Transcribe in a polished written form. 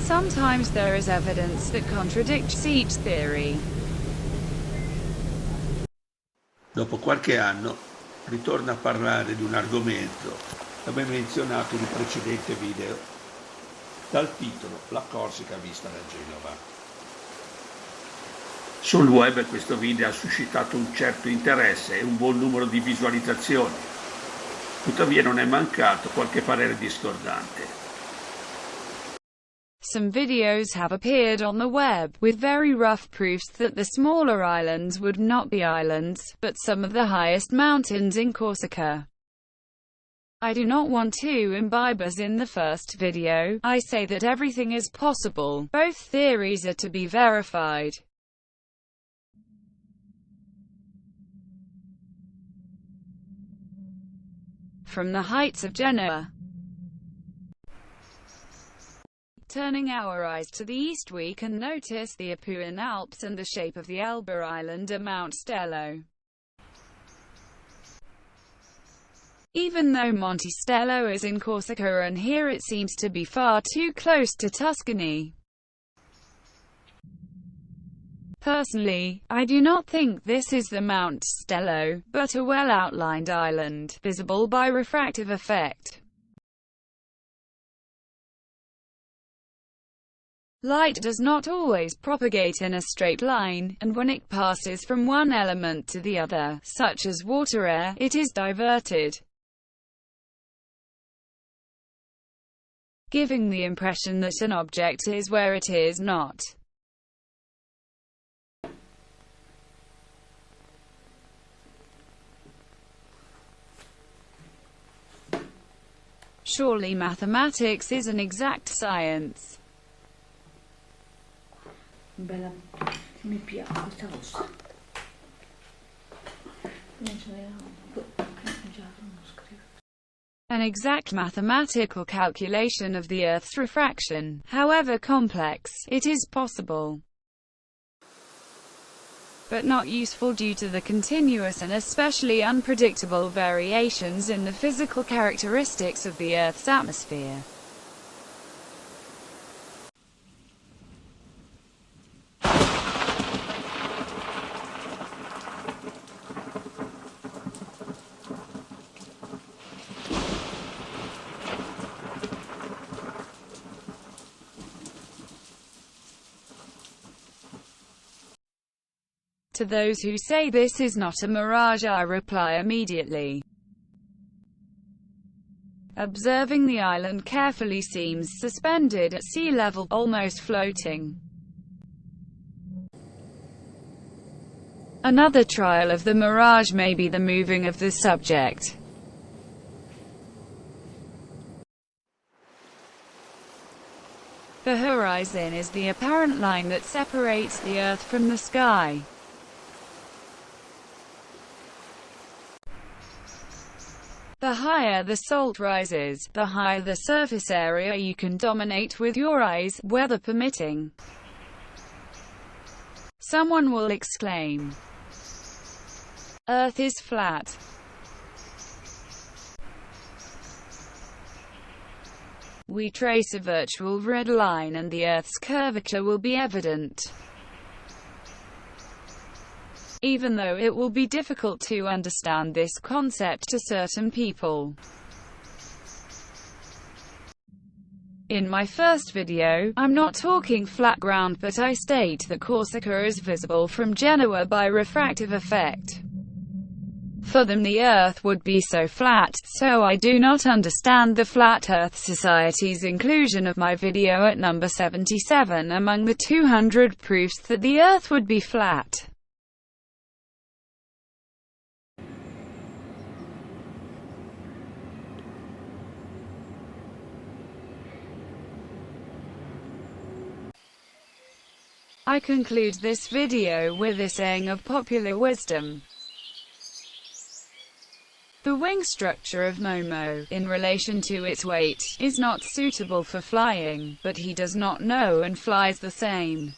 Sometimes there is evidence that contradicts each theory. Dopo qualche anno ritorna a parlare di un argomento che abbiamo menzionato in un precedente video, dal titolo La Corsica vista da Genova. Sul web questo video ha suscitato un certo interesse e un buon numero di visualizzazioni, tuttavia non è mancato qualche parere discordante. Some videos have appeared on the web, with very rough proofs that the smaller islands would not be islands, but some of the highest mountains in Corsica. I do not want to imbibe as in the first video. I say that everything is possible. Both theories are to be verified. From the heights of Genoa. Turning our eyes to the east, we can notice the Apuan Alps and the shape of the Elba Island at Mount Stello. Even though Monte Stello is in Corsica and here it seems to be far too close to Tuscany. Personally, I do not think this is the Mount Stello, but a well-outlined island, visible by refractive effect. Light does not always propagate in a straight line, and when it passes from one element to the other, such as water-air, it is diverted, giving the impression that an object is where it is not. Surely mathematics is an exact science. Bella, mi piace questa rossa. An exact mathematical calculation of the Earth's refraction, however complex, it is possible, but not useful due to the continuous and especially unpredictable variations in the physical characteristics of the Earth's atmosphere. To those who say this is not a mirage, I reply immediately. Observing the island carefully seems suspended at sea level, almost floating. Another trial of the mirage may be the moving of the subject. The horizon is the apparent line that separates the Earth from the sky. The higher the salt rises, the higher the surface area you can dominate with your eyes, weather permitting. Someone will exclaim, "Earth is flat." We trace a virtual red line and the Earth's curvature will be evident, even though it will be difficult to understand this concept to certain people. In my first video, I'm not talking flat ground, but I state that Corsica is visible from Genoa by refractive effect. For them the Earth would be so flat, so I do not understand the Flat Earth Society's inclusion of my video at number 77 among the 200 proofs that the Earth would be flat. I conclude this video with a saying of popular wisdom. The wing structure of Momo, in relation to its weight, is not suitable for flying, but he does not know and flies the same.